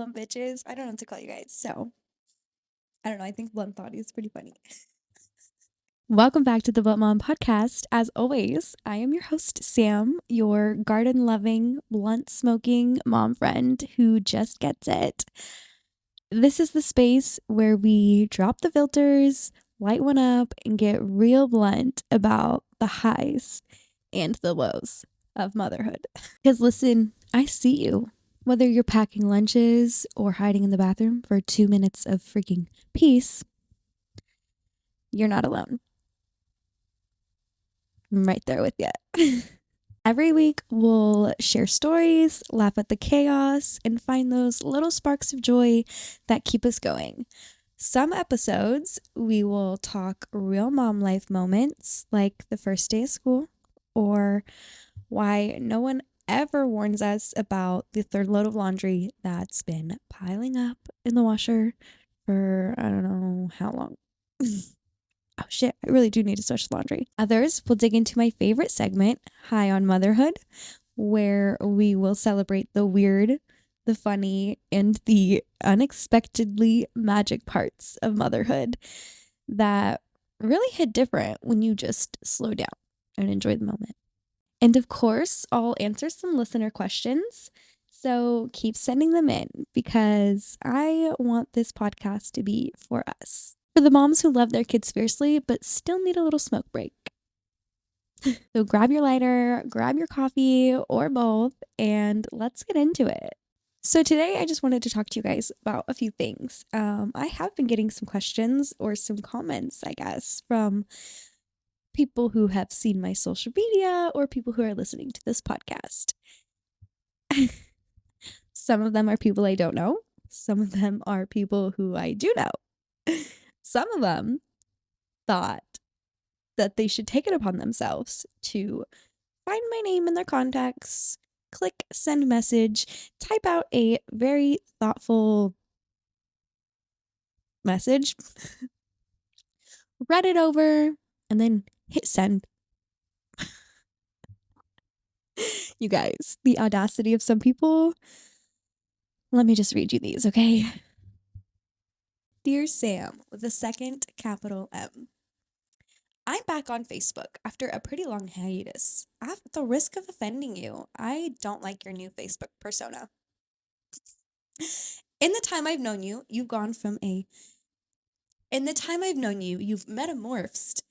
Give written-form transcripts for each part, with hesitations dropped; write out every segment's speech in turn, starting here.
blunt bitches. I don't know what to call you guys. So, I don't know. I think blunt thought is pretty funny. Welcome back to the Blunt Mom podcast. As always, I am your host, Sam, your garden loving, blunt smoking mom friend who just gets it. This is the space where we drop the filters, light one up, and get real blunt about the highs and the lows of motherhood. Because listen, I see you. Whether you're packing lunches or hiding in the bathroom for 2 minutes of freaking peace, you're not alone. I'm right there with you. Every week, we'll share stories, laugh at the chaos, and find those little sparks of joy that keep us going. Some episodes, we will talk real mom life moments, like the first day of school, or why no one ever warns us about the third load of laundry that's been piling up in the washer for I don't know how long. Oh shit, I really do need to switch laundry. Others will dig into my favorite segment, High on Motherhood, where we will celebrate the weird, the funny, and the unexpectedly magic parts of motherhood that really hit different when you just slow down and enjoy the moment. And of course, I'll answer some listener questions. So keep sending them in because I want this podcast to be for us. For the moms who love their kids fiercely but still need a little smoke break. So grab your lighter, grab your coffee, or both, and let's get into it. So today I just wanted to talk to you guys about a few things. I have been getting some questions or some comments, I guess, from people who have seen my social media or people who are listening to this podcast. Some of them are people I don't know. Some of them are people who I do know. Some of them thought that they should take it upon themselves to find my name in their contacts, click send message, type out a very thoughtful message, read it over, and then hit send. You guys, the audacity of some people. Let me just read you these, okay? Dear Sam, with a second capital M. I'm back on Facebook after a pretty long hiatus. At the risk of offending you, I don't like your new Facebook persona. In the time I've known you, you've metamorphosed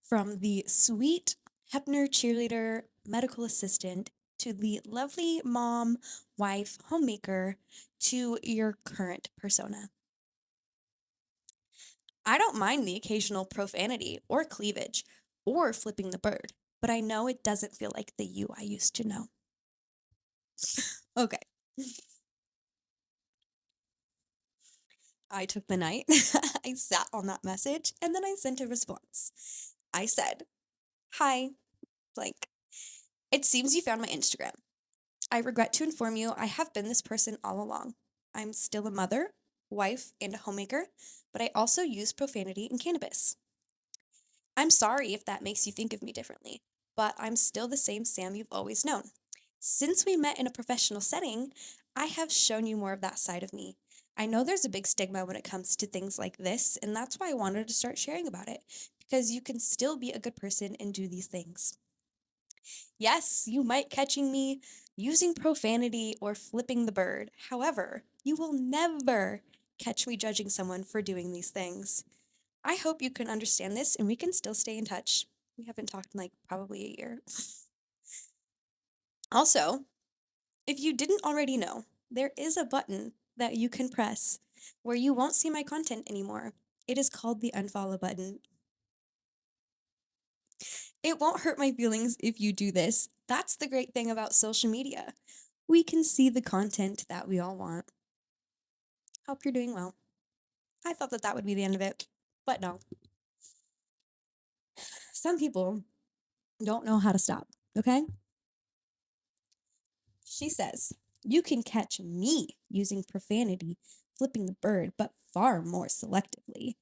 from the sweet Hepner cheerleader medical assistant to the lovely mom, wife, homemaker to your current persona. I don't mind the occasional profanity or cleavage or flipping the bird, but I know it doesn't feel like the you I used to know. Okay. I took the night, I sat on that message, and then I sent a response. I said, "Hi, blank. It seems you found my Instagram. I regret to inform you I have been this person all along. I'm still a mother, wife, and a homemaker, but I also use profanity and cannabis. I'm sorry if that makes you think of me differently, but I'm still the same Sam you've always known. Since we met in a professional setting, I have shown you more of that side of me. I know there's a big stigma when it comes to things like this, and that's why I wanted to start sharing about it, because you can still be a good person and do these things. Yes, you might catching me using profanity or flipping the bird. However, you will never catch me judging someone for doing these things. I hope you can understand this and we can still stay in touch. We haven't talked in like probably a year." Also, if you didn't already know, there is a button that you can press where you won't see my content anymore. It is called the unfollow button. It won't hurt my feelings if you do this. That's the great thing about social media. We can see the content that we all want. Hope you're doing well. I thought that would be the end of it, but no. Some people don't know how to stop, okay? She says, "You can catch me using profanity, flipping the bird, but far more selectively.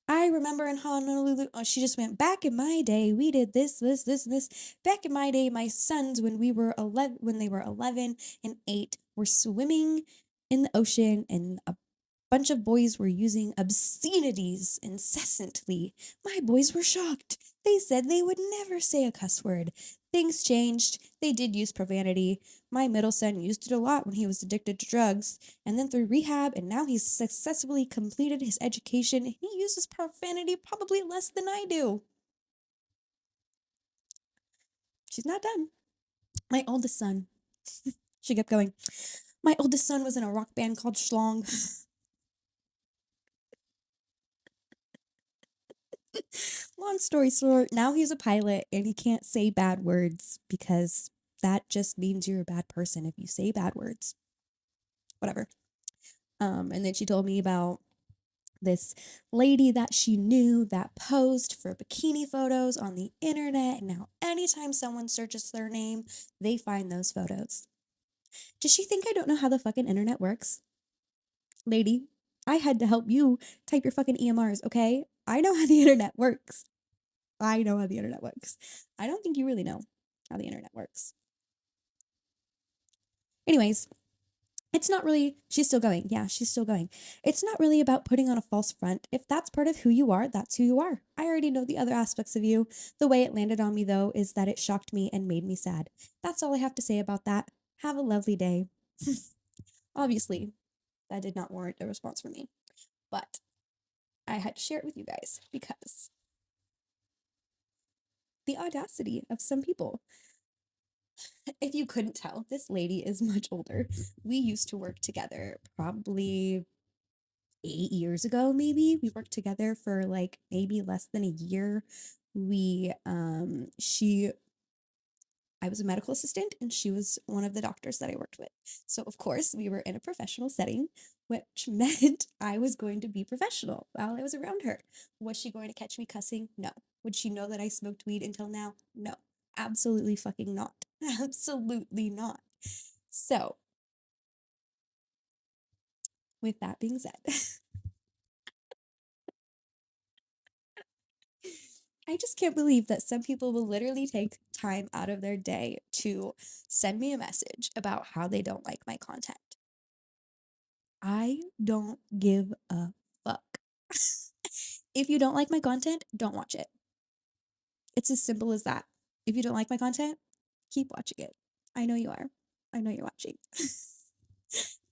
I remember in Honolulu," she just went, "Back in my day, we did this, and this. Back in my day, my sons, when they were 11 and 8, were swimming in the ocean, and a bunch of boys were using obscenities incessantly. My boys were shocked. They said they would never say a cuss word. Things changed. They did use profanity. My middle son used it a lot when he was addicted to drugs, and then through rehab, and now he's successfully completed his education. He uses profanity probably less than I do. She's not done. My oldest son, she kept going. My oldest son was in a rock band called Schlong. Long story short, now he's a pilot and he can't say bad words because that just means you're a bad person if you say bad words. Whatever. And then she told me about this lady that she knew that posed for bikini photos on the internet. And now anytime someone searches their name, they find those photos. Does she think I don't know how the fucking internet works? Lady, I had to help you type your fucking EMRs, okay? I know how the internet works. I know how the internet works. I don't think you really know how the internet works. Anyways, it's not really, she's still going. Yeah, she's still going. It's not really about putting on a false front. If that's part of who you are, that's who you are. I already know the other aspects of you. The way it landed on me, though, is that it shocked me and made me sad. That's all I have to say about that. Have a lovely day. Obviously, that did not warrant a response from me, but I had to share it with you guys because the audacity of some people. If you couldn't tell, this lady is much older. We used to work together probably 8 years ago, maybe. We worked together for like maybe less than a year. I was a medical assistant and she was one of the doctors that I worked with. So, of course, we were in a professional setting, which meant I was going to be professional while I was around her. Was she going to catch me cussing? No. Would she know that I smoked weed until now? No. Absolutely fucking not. Absolutely not. So, with that being said, I just can't believe that some people will literally take time out of their day to send me a message about how they don't like my content. I don't give a fuck. If you don't like my content, don't watch it. It's as simple as that. If you don't like my content, keep watching it. I know you are. I know you're watching.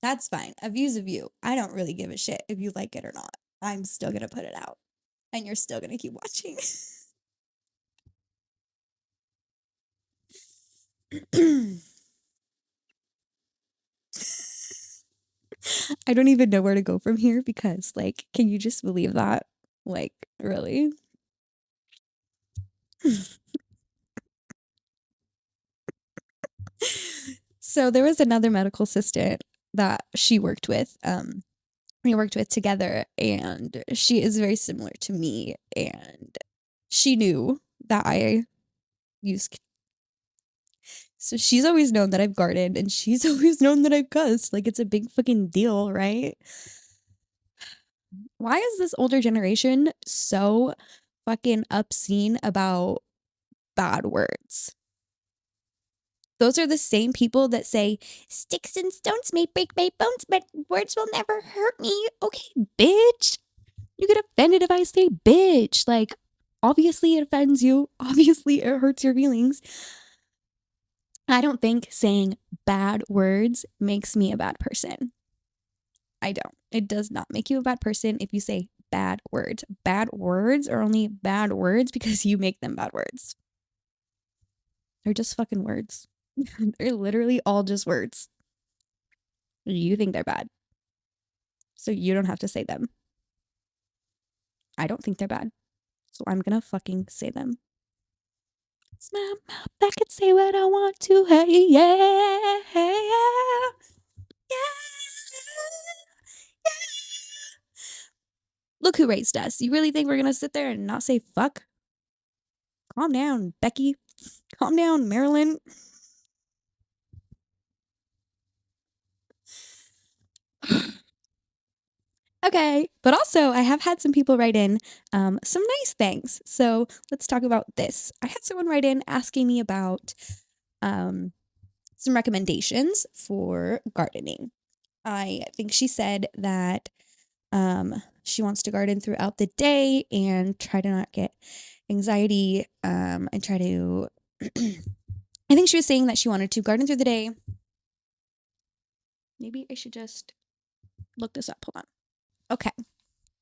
That's fine. A view's a view. I don't really give a shit if you like it or not. I'm still going to put it out. And you're still going to keep watching. I don't even know where to go from here because, like, can you just believe that? Like, really? So there was another medical assistant that she worked with. We worked with together, and she is very similar to me. And she knew that I used. So she's always known that I've guarded, and she's always known that I've cussed. Like, it's a big fucking deal, right? Why is this older generation so fucking obscene about bad words? Those are the same people that say, sticks and stones may break my bones, but words will never hurt me. Okay, bitch. You get offended if I say bitch. Like, obviously it offends you. Obviously it hurts your feelings. I don't think saying bad words makes me a bad person. I don't. It does not make you a bad person if you say bad words. Bad words are only bad words because you make them bad words. They're just fucking words. They're literally all just words. You think they're bad. So you don't have to say them. I don't think they're bad. So I'm gonna fucking say them. It's my mouth that can say what I want to. Hey, yeah, yeah, yeah. Look who raised us. You really think we're gonna sit there and not say fuck? Calm down, Becky. Calm down, Marilyn. Okay, but also I have had some people write in some nice things. So let's talk about this. I had someone write in asking me about some recommendations for gardening. I think she said that she wants to garden throughout the day and try to not get anxiety, and try to I think she was saying that she wanted to garden through the day. Maybe I should just look this up. Hold on. Okay.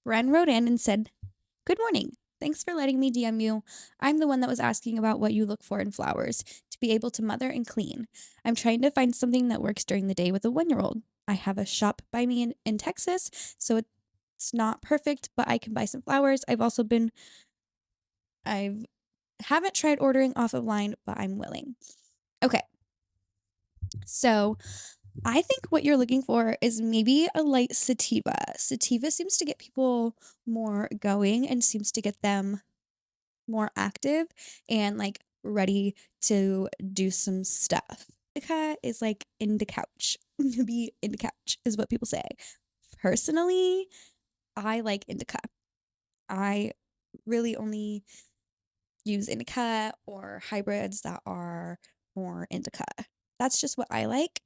Ren wrote in and said, "Good morning. Thanks for letting me DM you. I'm the one that was asking about what you look for in flowers to be able to mother and clean. I'm trying to find something that works during the day with a 1-year-old. I have a shop by me in Texas, so it's not perfect, but I can buy some flowers. I haven't tried ordering off of line, but I'm willing." Okay. So I think what you're looking for is maybe a light sativa. Sativa seems to get people more going and seems to get them more active and like ready to do some stuff. Indica is like into couch. Be into couch is what people say. Personally, I like indica. I really only use indica or hybrids that are more indica. That's just what I like.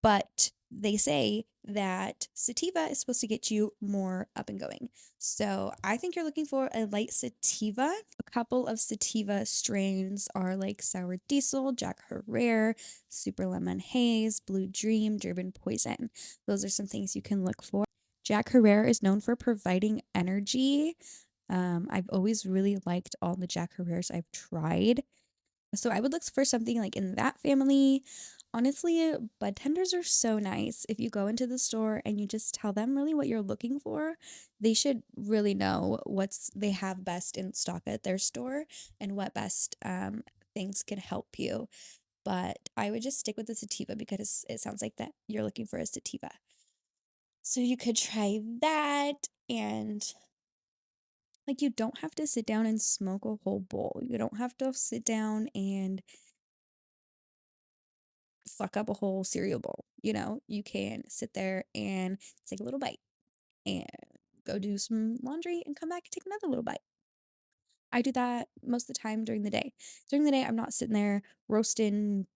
But they say that sativa is supposed to get you more up and going. So I think you're looking for a light sativa. A couple of sativa strains are like Sour Diesel, Jack Herrera, Super Lemon Haze, Blue Dream, Durban Poison. Those are some things you can look for. Jack Herrera is known for providing energy. I've always really liked all the Jack Herreras I've tried. So I would look for something like in that family. Honestly, bud tenders are so nice. If you go into the store and you just tell them really what you're looking for, they should really know what's they have best in stock at their store and what best things can help you. But I would just stick with the sativa because it sounds like that you're looking for a sativa. So you could try that, and like you don't have to sit down and smoke a whole bowl. You don't have to sit down and fuck up a whole cereal bowl. You can sit there and take a little bite and go do some laundry and come back and take another little bite. I do that most of the time during the day. During the day, I'm not sitting there roasting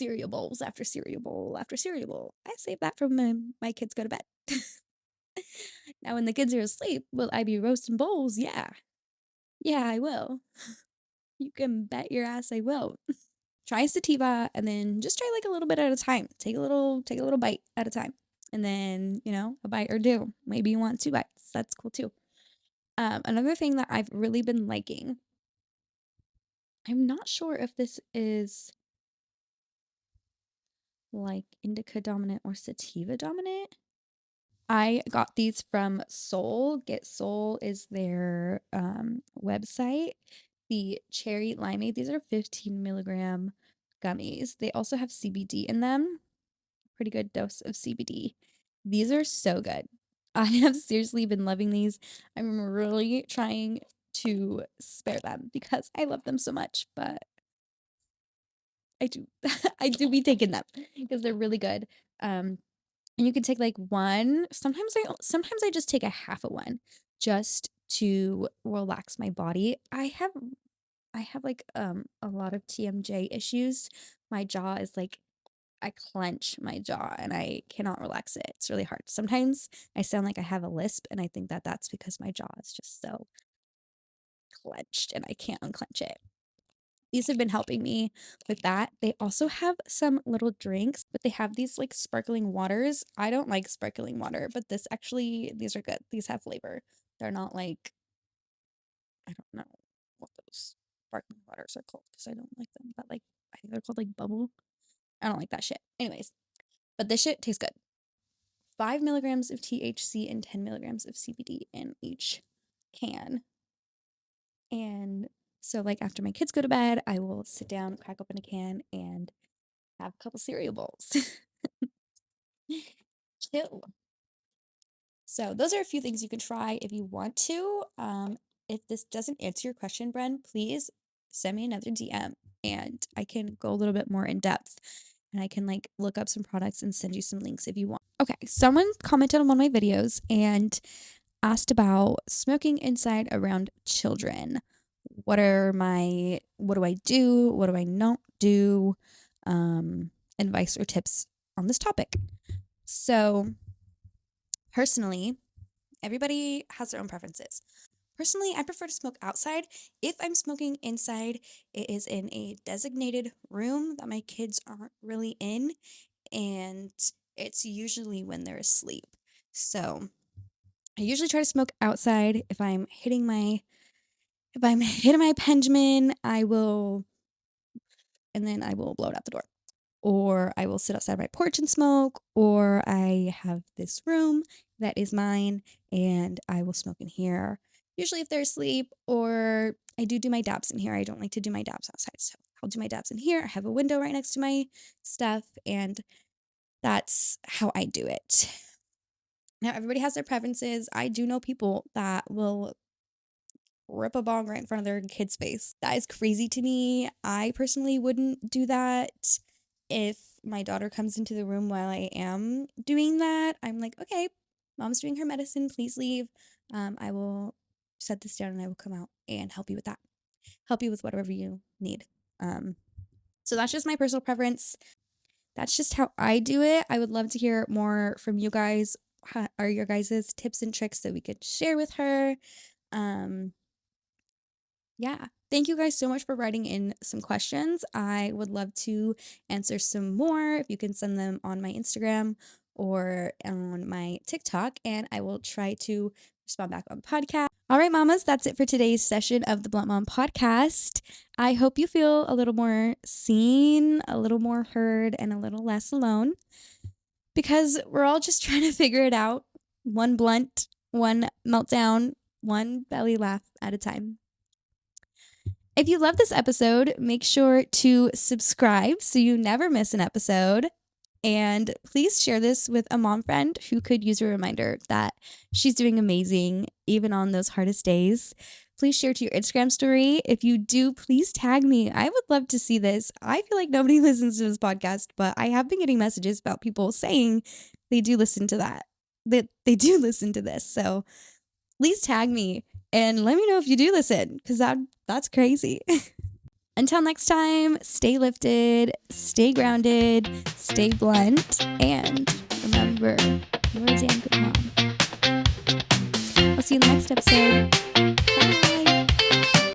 cereal bowls after cereal bowl after cereal bowl. I save that for when my kids go to bed. Now, when the kids are asleep, will I be roasting bowls? Yeah. Yeah, I will. You can bet your ass I will. Try sativa and then just try like a little bit at a time. Take a little bite at a time. And then, a bite or two. Maybe you want 2 bites. That's cool too. Another thing that I've really been liking, I'm not sure if this is like indica dominant or sativa dominant. I got these from Soul. Get Soul is their website. The cherry limeade, these are 15 milligram gummies. They also have CBD in them. Pretty good dose of CBD. These are so good. I have seriously been loving these. I'm really trying to spare them because I love them so much, but I do I do be taking them because they're really good. And you can take like one. Sometimes I just take a half of one just to relax my body. I have like a lot of TMJ issues. My jaw is like I clench my jaw and I cannot relax it. It's really hard. Sometimes I sound like I have a lisp, and I think that that's because my jaw is just so clenched and I can't unclench it. These have been helping me with that. They also have some little drinks, but they have these like sparkling waters. I don't like sparkling water, but these are good. These have flavor. They're not like, I don't know what those sparkling waters are called because I don't like them, but like, I think they're called like bubble. I don't like that shit. Anyways, but this shit tastes good. 5 milligrams of THC and 10 milligrams of CBD in each can. And so, like, after my kids go to bed, I will sit down, crack open a can, and have a couple cereal bowls. Chill. So, those are a few things you can try if you want to. If this doesn't answer your question, Bren, please send me another DM and I can go a little bit more in depth and I can like look up some products and send you some links if you want. Okay, someone commented on one of my videos and asked about smoking inside around children. What do I do? What do I not do? Advice or tips on this topic. So personally, everybody has their own preferences. Personally, I prefer to smoke outside. If I'm smoking inside, it is in a designated room that my kids aren't really in, and it's usually when they're asleep. So I usually try to smoke outside. If I'm hitting my Benjamin, I will blow it out the door. Or I will sit outside my porch and smoke, or I have this room that is mine and I will smoke in here. Usually if they're asleep, or I do my dabs in here. I don't like to do my dabs outside, so I'll do my dabs in here. I have a window right next to my stuff, and that's how I do it. Now, everybody has their preferences. I do know people that will rip a bong right in front of their kid's face. That is crazy to me. I personally wouldn't do that. If my daughter comes into the room while I am doing that, I'm like, okay, mom's doing her medicine, please leave. I will set this down and I will come out and help you with that. Help you with whatever you need. So that's just my personal preference. That's just how I do it. I would love to hear more from you guys. How are your guys' tips and tricks that we could share with her? Yeah. Thank you guys so much for writing in some questions. I would love to answer some more. If you can send them on my Instagram or on my TikTok, and I will try to respond back on the podcast. All right, mamas, that's it for today's session of the Blunt Mom podcast. I hope you feel a little more seen, a little more heard, and a little less alone, because we're all just trying to figure it out, one blunt, one meltdown, one belly laugh at a time. If you love this episode, make sure to subscribe so you never miss an episode. And please share this with a mom friend who could use a reminder that she's doing amazing, even on those hardest days. Please share to your Instagram story. If you do, please tag me. I would love to see this. I feel like nobody listens to this podcast, but I have been getting messages about people saying they do listen to that. That they do listen to this. So please tag me and let me know if you do listen, because that's crazy. Until next time, stay lifted, stay grounded, stay blunt, and remember, you're a damn good mom. I'll see you in the next episode. Bye.